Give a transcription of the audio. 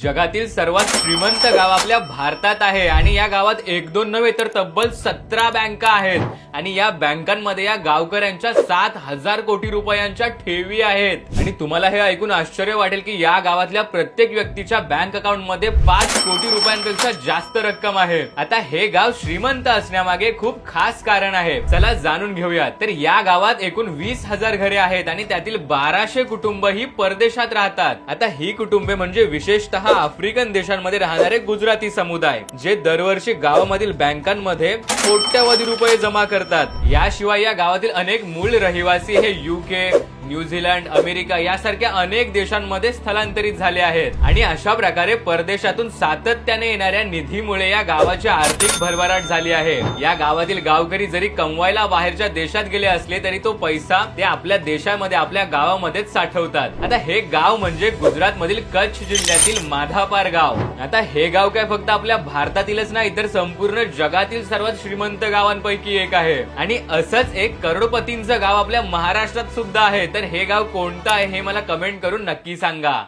जगातील सर्वात श्रीमंत गाव आपल्या भारतात आहे आणि या गावात एक दोन नव्हे तर तब्बल 17 बँका आहेत आणि या बँकांमध्ये या गावकऱ्यांच्या 7,000 कोटी रुपयांच्या ठेवी आहेत। आणि तुम्हाला हे ऐकून आश्चर्य वाटेल की या गावातल्या प्रत्येक व्यक्तीच्या बँक अकाउंट मध्ये 5 कोटी रुपयांपेक्षा जास्त रक्कम आहे। आता हे गाव श्रीमंत असण्यामागे खूप खास कारण आहे, चला जाणून घेऊया। तर या गावात एकूण 20,000 घरे आहेत आणि त्यातील 1200 कुटुंब ही परदेशात राहतात। आता ही कुटुंबे म्हणजे विशेषतः आफ्रिकन देशांमध्ये राहणारे गुजराती समुदाय, जे दरवर्षी गावामधील बँकांमध्ये कोट्यवधी रुपये जमा करतात। याशिवाय या गावातील अनेक मूळ रहिवासी हे UK, न्यूझीलंड, अमेरिका यासारख्या अनेक देशांमध्ये स्थलांतरित झाले आहेत आणि अशा प्रकारे परदेशातून सातत्याने येणाऱ्या निधीमुळे या गावाची आर्थिक भरभराट झाली आहे। या गावातील गावकरी जरी कमवायला बाहेरच्या देशात गेले असले तरी तो पैसा ते आपल्या देशामध्ये आपल्या गावामध्येच साठवतात। आता हे गाव म्हणजे गुजरात मधील कच्छ जिल्ह्यातील माधापार गाव। आता हे गाव काय फक्त आपल्या भारतातीलच नाही तर संपूर्ण जगातील सर्वात श्रीमंत गावांपैकी एक आहे आणि असंच एक करोडपतींचं गाव आपल्या महाराष्ट्रात सुद्धा आहे। तर हे गाव कोणतं आहे हे मला कमेंट करून नक्की सांगा।